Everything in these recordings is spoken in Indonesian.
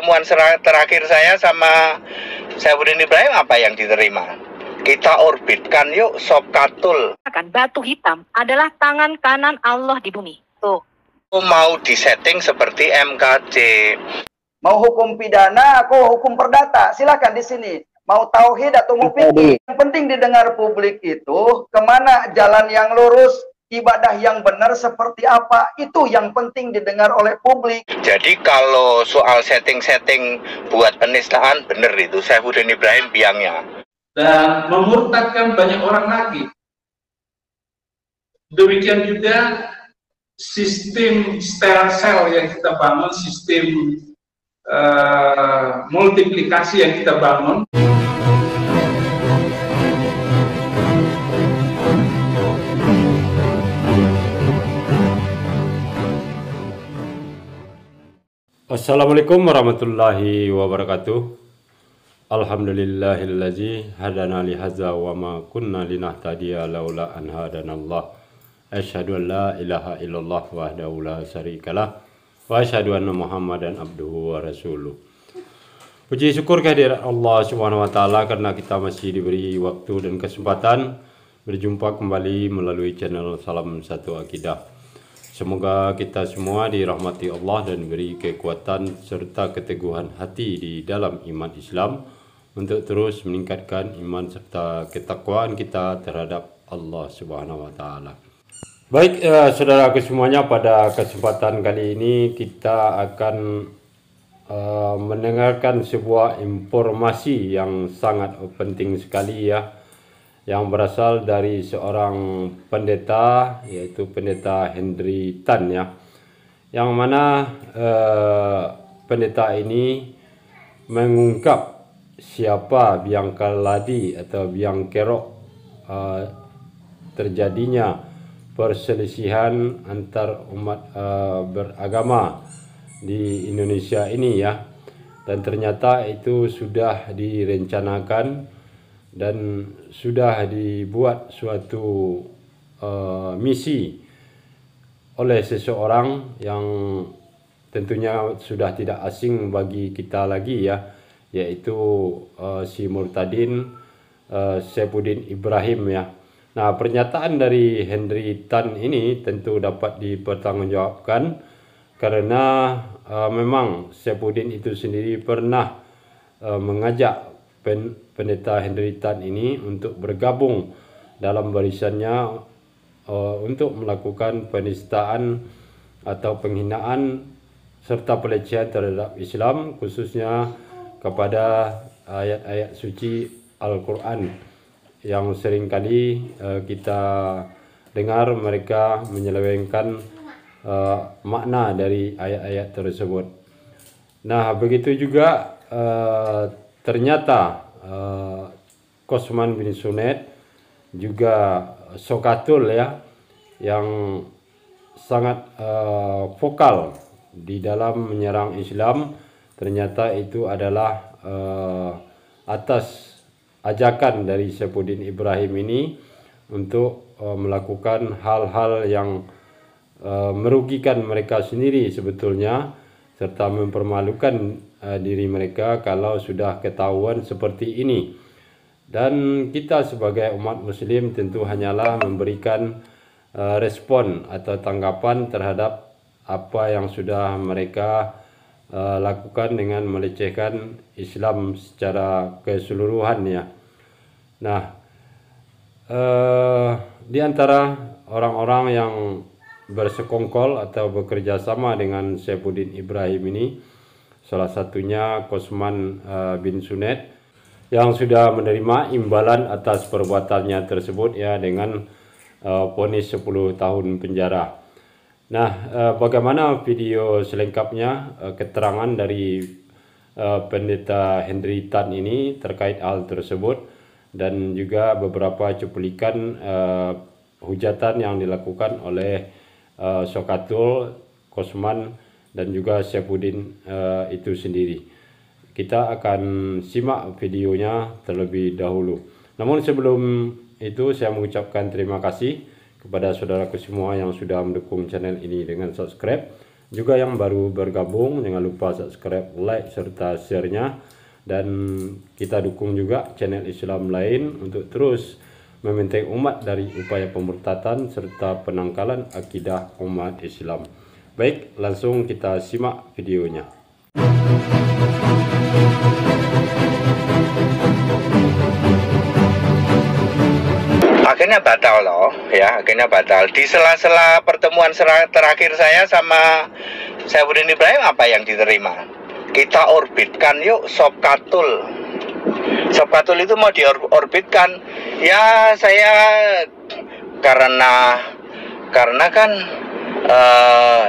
pertemuan terakhir saya sama Saifuddin Ibrahim apa yang diterima? Kita orbitkan yuk Sopkatul. Batu hitam adalah tangan kanan Allah di bumi. Tuh. Mau disetting seperti MKC. Mau hukum pidana, aku hukum perdata. Silakan di sini. Mau tauhid atau mau fikih. Yang penting didengar publik itu kemana jalan yang lurus, ibadah yang benar seperti apa, itu yang penting didengar oleh publik. Jadi kalau soal setting-setting buat penistaan, benar itu Saifuddin Ibrahim biangnya. Dan memurtadkan banyak orang lagi. Demikian juga sistem stem cell yang kita bangun, sistem multiplikasi yang kita bangun. Assalamualaikum warahmatullahi wabarakatuh. Alhamdulillahillazi hadana lihaza wa ma kunna linahtadiya laula an hadanallah. Asyhadu an la ilaha illallah wahdahu la syarikalah wa asyhadu anna Muhammadan abduhu wa rasuluh. Puji syukur kehadirat Allah Subhanahu wa taala karena kita masih diberi waktu dan kesempatan berjumpa kembali melalui channel Salam Satu Akidah. Semoga kita semua dirahmati Allah dan beri kekuatan serta keteguhan hati di dalam iman Islam untuk terus meningkatkan iman serta ketakwaan kita terhadap Allah Subhanahu wa taala. Baik, saudaraku semuanya, pada kesempatan kali ini kita akan mendengarkan sebuah informasi yang sangat penting sekali ya, yang berasal dari seorang pendeta, yaitu pendeta Henry Tan ya, yang mana pendeta ini mengungkap siapa biang keladi atau biang kerok terjadinya perselisihan antar umat beragama di Indonesia ini ya, dan ternyata itu sudah direncanakan dan sudah dibuat suatu misi oleh seseorang yang tentunya sudah tidak asing bagi kita lagi ya, yaitu si Murtadin Saifuddin Ibrahim ya. Nah, pernyataan dari Henry Tan ini tentu dapat dipertanggungjawabkan karena memang Saifuddin itu sendiri pernah mengajak pendeta Henry Tan ini untuk bergabung dalam barisannya untuk melakukan penistaan atau penghinaan serta pelecehan terhadap Islam, khususnya kepada ayat-ayat suci Al-Quran yang seringkali kita dengar mereka menyelewengkan makna dari ayat-ayat tersebut. Nah, begitu juga ternyata Kosman bin Sunet juga Sokatul ya, yang sangat vokal di dalam menyerang Islam, ternyata itu adalah atas ajakan dari Saifuddin Ibrahim ini untuk melakukan hal-hal yang merugikan mereka sendiri sebetulnya, serta mempermalukan diri mereka kalau sudah ketahuan seperti ini. Dan kita sebagai umat muslim tentu hanyalah memberikan respon atau tanggapan terhadap apa yang sudah mereka lakukan dengan melecehkan Islam secara keseluruhan ya. Nah, di antara orang-orang yang bersekongkol atau bekerja sama dengan Saifuddin Ibrahim ini, salah satunya Kosman bin Sunet, yang sudah menerima imbalan atas perbuatannya tersebut ya, dengan vonis 10 tahun penjara. Nah, bagaimana video selengkapnya, keterangan dari pendeta Henry Tan ini terkait hal tersebut, dan juga beberapa cuplikan hujatan yang dilakukan oleh Sokatul, Kosman, dan juga Saifuddin itu sendiri. Kita akan simak videonya terlebih dahulu. Namun sebelum itu saya mengucapkan terima kasih kepada saudaraku semua yang sudah mendukung channel ini dengan subscribe Juga yang baru bergabung, jangan lupa subscribe, like, serta share-nya. Dan kita dukung juga channel Islam lain untuk terus membentengi umat dari upaya pemurtadan serta penangkalan akidah umat Islam. Baik, langsung kita simak videonya. Akhirnya batal loh, ya, akhirnya batal. Di sela-sela pertemuan terakhir saya sama Saifuddin Ibrahim, apa yang diterima? Kita orbitkan yuk Sopkatul. Sopkatul itu mau diorbitkan. Ya saya karena kan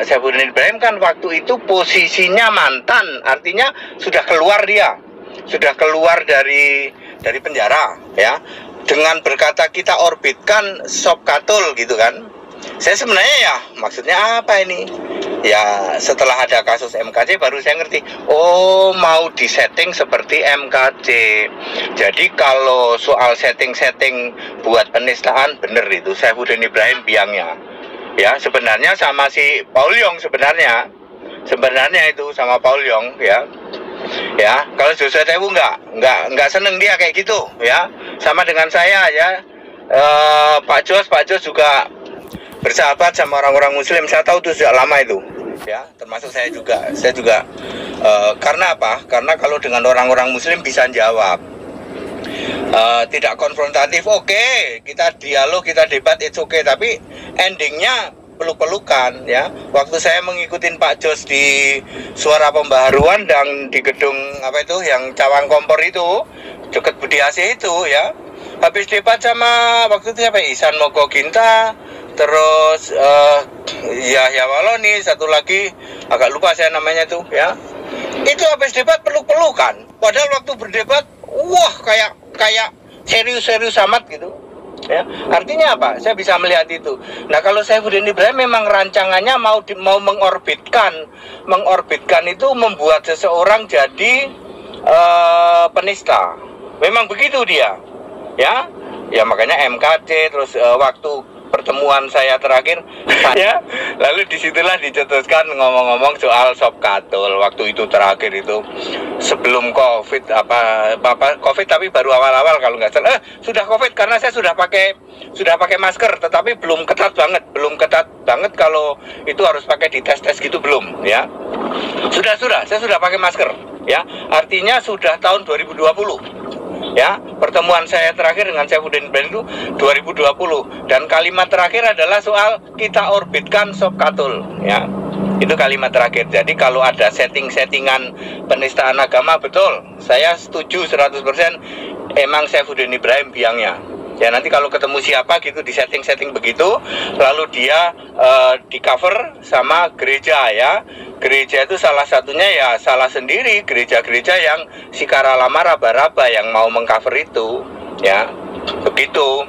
Saifuddin Ibrahim kan waktu itu posisinya mantan, artinya sudah keluar dia, sudah keluar dari penjara, ya. Dengan berkata kita orbitkan Sopkatul gitu kan. Saya sebenarnya ya maksudnya apa ini? Ya setelah ada kasus MKC baru saya ngerti. Oh, mau disetting seperti MKC. Jadi kalau soal setting-setting buat penistaan, bener itu Saifuddin Ibrahim biangnya. Ya sebenarnya sama si Paul Yong sebenarnya itu sama Paul Yong, ya. Ya, kalau Joshua Tewu nggak seneng dia kayak gitu, ya. Sama dengan saya, ya. Pak Jos juga bersahabat sama orang-orang Muslim. Saya tahu itu sejak lama itu, ya. Termasuk saya juga. Karena apa? Karena kalau dengan orang-orang Muslim bisa jawab, tidak konfrontatif. Oke, kita dialog, kita debat, it's okay. Tapi endingnya peluk-pelukan, ya. Waktu saya mengikutin Pak Jos di Suara Pembaharuan dan di gedung apa itu yang Cawang Kompor itu dekat Budi Asih itu, ya, habis debat sama waktu itu siapa, Ihsan Mokoginta, terus Yahya Waloni, satu lagi agak lupa saya namanya tuh, ya. Itu habis debat peluk-pelukan, padahal waktu berdebat wah kayak serius-serius amat gitu. Ya, artinya apa? Saya bisa melihat itu. Nah, kalau Saifuddin Ibrahim memang rancangannya mau mengorbitkan itu membuat seseorang jadi penista. Memang begitu dia, ya. Ya makanya MKC, terus waktu pertemuan saya terakhir, ya, lalu disitulah dicetuskan ngomong-ngomong soal Sopkatul. Waktu itu terakhir itu sebelum COVID COVID tapi baru awal-awal kalau nggak salah. Sudah COVID karena saya sudah pakai masker, tetapi belum ketat banget kalau itu harus pakai dites gitu belum, ya. Saya sudah pakai masker, ya. Artinya sudah tahun 2020. Ya, pertemuan saya terakhir dengan Saifuddin Ibrahim itu 2020, dan kalimat terakhir adalah soal kita orbitkan Sopkatul, ya. Itu kalimat terakhir. Jadi kalau ada settingan penistaan agama, betul, saya setuju 100%. Emang Saifuddin Ibrahim biangnya. Ya, nanti kalau ketemu siapa gitu di setting begitu, lalu dia di cover sama gereja, ya. Gereja itu salah satunya ya salah sendiri, gereja-gereja yang Sikara Lama Raba-Raba yang mau mengcover itu, ya. Begitu.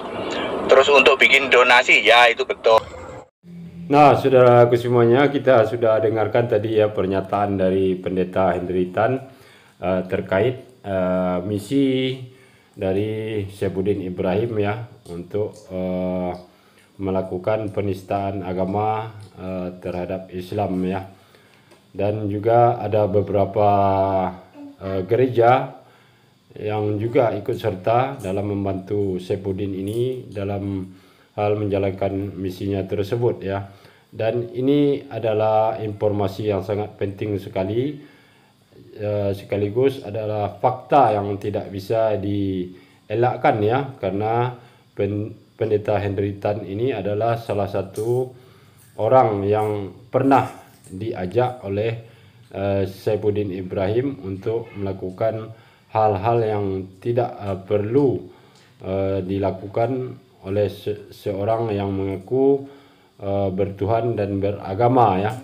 Terus untuk bikin donasi, ya itu betul. Nah, saudaraku semuanya, kita sudah dengarkan tadi ya pernyataan dari Pendeta Hendry Tan terkait misi dari Saifuddin Ibrahim, ya, untuk melakukan penistaan agama terhadap Islam, ya. Dan juga ada beberapa gereja yang juga ikut serta dalam membantu Saifuddin ini dalam hal menjalankan misinya tersebut, ya. Dan ini adalah informasi yang sangat penting sekali, sekaligus adalah fakta yang tidak bisa dielakkan, ya, karena Pendeta Hendry Tan ini adalah salah satu orang yang pernah diajak oleh Saifuddin Ibrahim untuk melakukan hal-hal yang tidak perlu dilakukan oleh seorang yang mengaku bertuhan dan beragama, ya.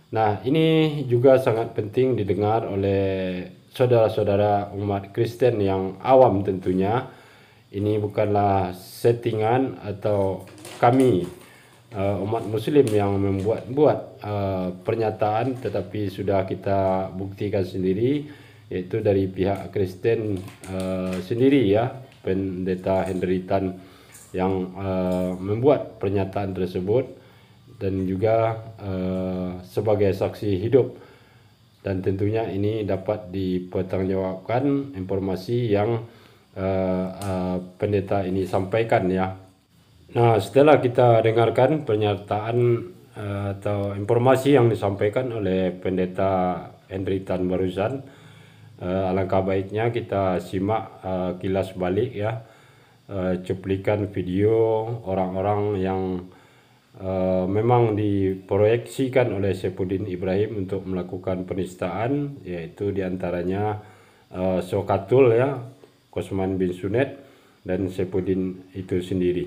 Nah, ini juga sangat penting didengar oleh saudara-saudara umat Kristen yang awam tentunya. Ini bukanlah settingan atau kami umat Muslim yang membuat pernyataan, tetapi sudah kita buktikan sendiri, yaitu dari pihak Kristen sendiri, ya, Pendeta Hendry Tan yang membuat pernyataan tersebut. dan juga sebagai saksi hidup, dan tentunya ini dapat dipertanggungjawabkan informasi yang pendeta ini sampaikan ya. Nah, setelah kita dengarkan pernyataan atau informasi yang disampaikan oleh pendeta Henry Tan barusan, alangkah baiknya kita simak kilas balik ya, cuplikan video orang-orang yang memang diproyeksikan oleh Saifuddin Ibrahim untuk melakukan penistaan, yaitu diantaranya Sokatul ya, Qosman bin Sunet, dan Saifuddin itu sendiri.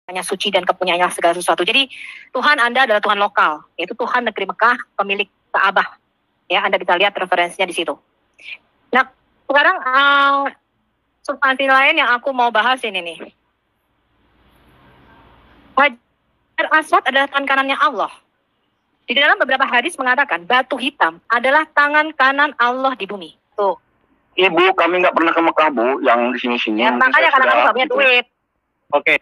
Hanya suci dan kepunyaannya segala sesuatu. Jadi Tuhan Anda adalah Tuhan lokal, yaitu Tuhan negeri Mekah, pemilik Ka'bah. Ya, Anda bisa lihat referensinya di situ. Nah, sekarang substansi lain yang aku mau bahas ini nih. Hajar Aswad adalah tangan kanannya Allah. Di dalam beberapa hadis mengatakan batu hitam adalah tangan kanan Allah di bumi. Tuh. Ibu, kami nggak pernah ke Mekah, Bu, yang di sini-sini. Ya, makanya karena kamu nggak punya duit. Oke.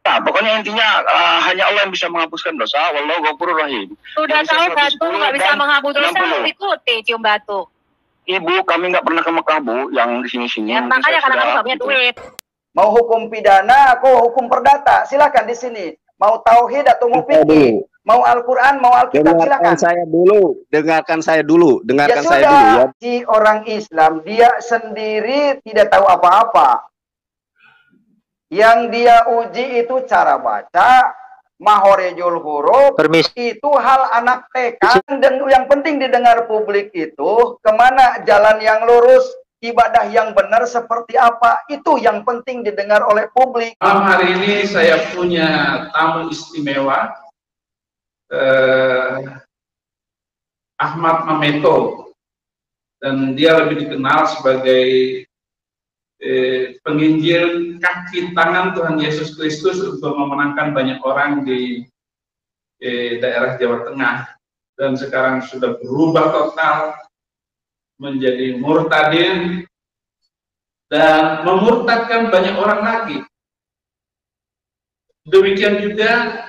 Nah, pokoknya intinya hanya Allah yang bisa menghapuskan dosa. Wallahu ghafurur rahim. Sudah tahu batu nggak bisa menghapus dosa, ikuti cium batu. Ibu, kami nggak pernah ke Mekah, Bu, yang di sini-sini. Ya, makanya karena kamu nggak punya duit. Mau hukum pidana, aku hukum perdata. Silakan di sini. Mau tauhid atau mau fikih, mau Al-Quran, mau Alkitab, silakan. Dengarkan saya dulu. Ya sudah, si orang Islam dia sendiri tidak tahu apa-apa. Yang dia uji itu cara baca, mahorejul huruf, itu hal anak TK. Dan yang penting didengar publik itu kemana jalan yang lurus, ibadah yang benar seperti apa, itu yang penting didengar oleh publik. Malam hari ini saya punya tamu istimewa, Ahmad Mameto, dan dia lebih dikenal sebagai penginjil kaki tangan Tuhan Yesus Kristus untuk memenangkan banyak orang di daerah Jawa Tengah, dan sekarang sudah berubah total menjadi murtadin dan memurtadkan banyak orang lagi. Demikian juga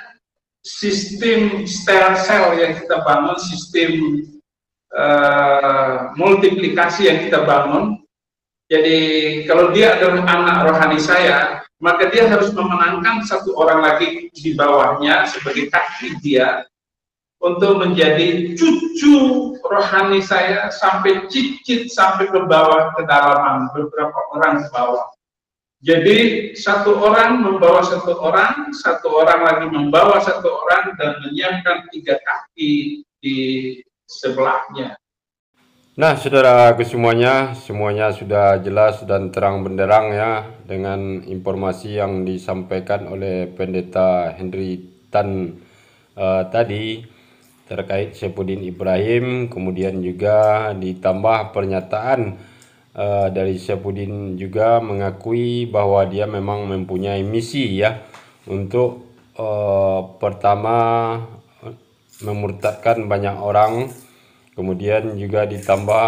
sistem stem cell yang kita bangun, sistem multiplikasi yang kita bangun. Jadi kalau dia adalah anak rohani saya, maka dia harus memenangkan satu orang lagi di bawahnya sebagai kaki dia, untuk menjadi cucu rohani saya sampai cicit, sampai ke bawah kedalaman, beberapa orang ke bawah. Jadi satu orang membawa satu orang lagi membawa satu orang, dan menyiapkan 3 kaki di sebelahnya. Nah, saudara semuanya sudah jelas dan terang benderang ya, dengan informasi yang disampaikan oleh pendeta Henry Tan tadi terkait Saifuddin Ibrahim, kemudian juga ditambah pernyataan dari Saifuddin juga mengakui bahwa dia memang mempunyai misi ya, untuk pertama memurtadkan banyak orang, kemudian juga ditambah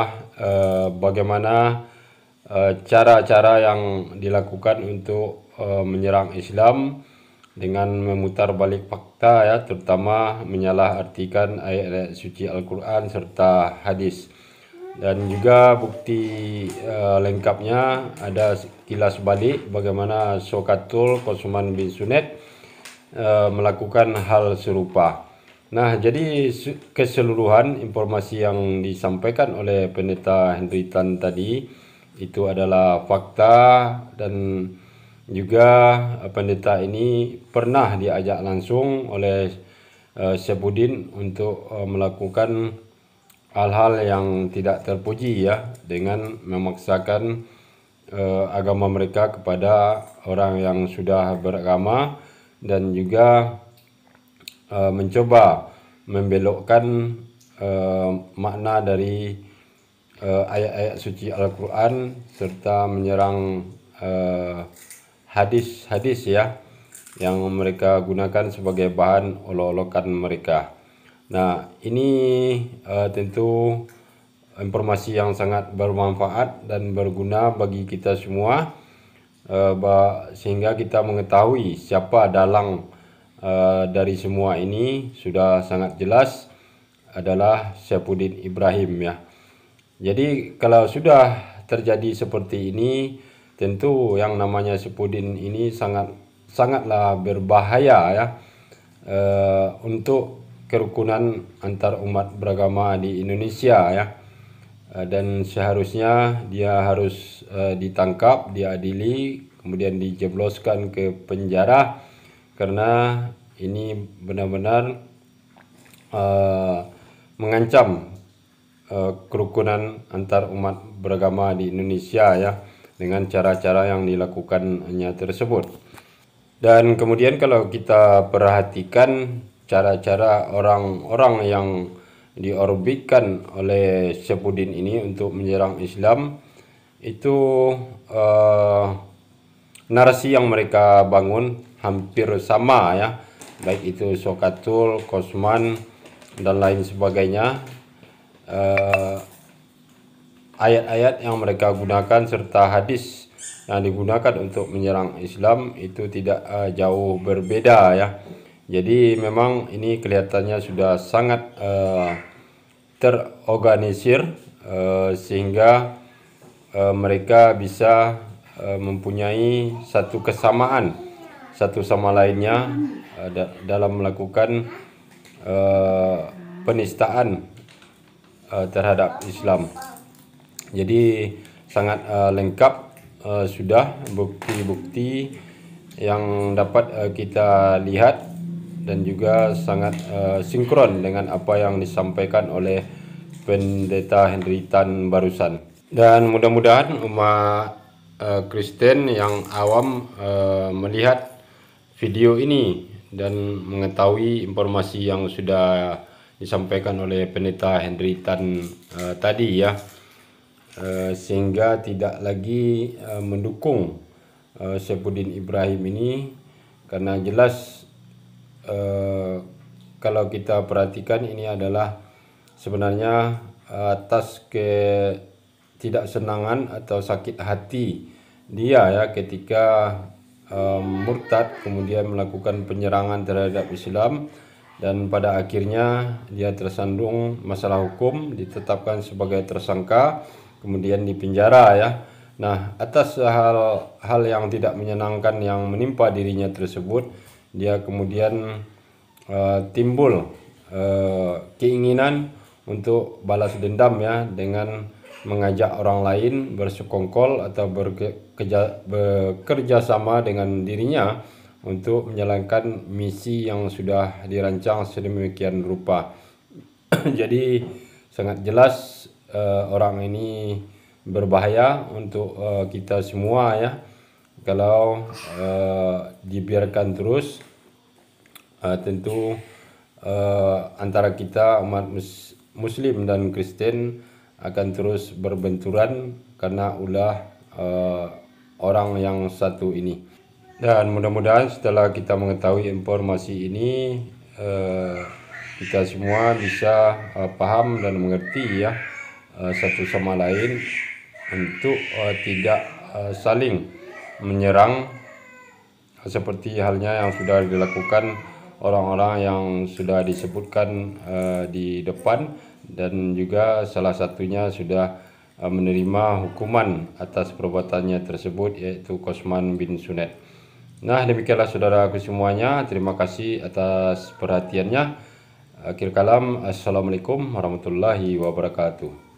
bagaimana cara-cara yang dilakukan untuk menyerang Islam dengan memutar balik fakta ya, terutama menyalahartikan ayat-ayat suci Al-Quran serta hadis. Dan juga bukti lengkapnya ada kilas balik bagaimana Sokatul Qosman bin Sunet melakukan hal serupa. Nah, jadi keseluruhan informasi yang disampaikan oleh pendeta Henry Tan tadi itu adalah fakta, dan juga pendeta ini pernah diajak langsung oleh Saifuddin untuk melakukan hal-hal yang tidak terpuji ya, dengan memaksakan agama mereka kepada orang yang sudah beragama, dan juga mencoba membelokkan makna dari ayat-ayat suci Al-Quran serta menyerang hadis-hadis ya, yang mereka gunakan sebagai bahan olok-olokan mereka. Nah, ini tentu informasi yang sangat bermanfaat dan berguna bagi kita semua, sehingga kita mengetahui siapa dalang dari semua ini sudah sangat jelas adalah Saifuddin Ibrahim ya. Jadi kalau sudah terjadi seperti ini, tentu yang namanya Saifuddin ini sangatlah berbahaya ya untuk kerukunan antar umat beragama di Indonesia ya. Dan seharusnya dia harus ditangkap, diadili, kemudian dijebloskan ke penjara, karena ini benar-benar mengancam kerukunan antar umat beragama di Indonesia ya, dengan cara-cara yang dilakukannya tersebut. Dan kemudian kalau kita perhatikan cara-cara orang-orang yang diorbitkan oleh Saifuddin ini untuk menyerang Islam, itu narasi yang mereka bangun hampir sama ya, baik itu Soekatul, Kosman dan lain sebagainya. Ayat-ayat yang mereka gunakan serta hadis yang digunakan untuk menyerang Islam itu tidak jauh berbeda ya. Jadi memang ini kelihatannya sudah sangat terorganisir sehingga mereka bisa mempunyai satu kesamaan satu sama lainnya dalam melakukan penistaan terhadap Islam. Jadi sangat lengkap sudah bukti-bukti yang dapat kita lihat, dan juga sangat sinkron dengan apa yang disampaikan oleh Pendeta Henry Tan barusan. Dan mudah-mudahan umat Kristen yang awam melihat video ini dan mengetahui informasi yang sudah disampaikan oleh Pendeta Henry Tan tadi ya, sehingga tidak lagi mendukung Saifuddin Ibrahim ini, karena jelas kalau kita perhatikan ini adalah sebenarnya atas ketidaksenangan atau sakit hati dia ya, ketika murtad kemudian melakukan penyerangan terhadap Islam, dan pada akhirnya dia tersandung masalah hukum, ditetapkan sebagai tersangka, kemudian dipenjara ya. Nah, atas hal yang tidak menyenangkan yang menimpa dirinya tersebut, dia kemudian timbul keinginan untuk balas dendam ya, dengan mengajak orang lain bersekongkol atau bekerja sama dengan dirinya untuk menjalankan misi yang sudah dirancang sedemikian rupa. Jadi sangat jelas orang ini berbahaya untuk kita semua ya, kalau dibiarkan terus. Tentu antara kita umat Muslim dan Kristen akan terus berbenturan karena ulah orang yang satu ini. Dan mudah-mudahan setelah kita mengetahui informasi ini, kita semua bisa paham dan mengerti ya satu sama lain untuk tidak saling menyerang seperti halnya yang sudah dilakukan orang-orang yang sudah disebutkan di depan, dan juga salah satunya sudah menerima hukuman atas perbuatannya tersebut, yaitu Kosman bin Sunet. Nah, demikianlah saudaraku semuanya, terima kasih atas perhatiannya. Akhir kalam, assalamualaikum warahmatullahi wabarakatuh.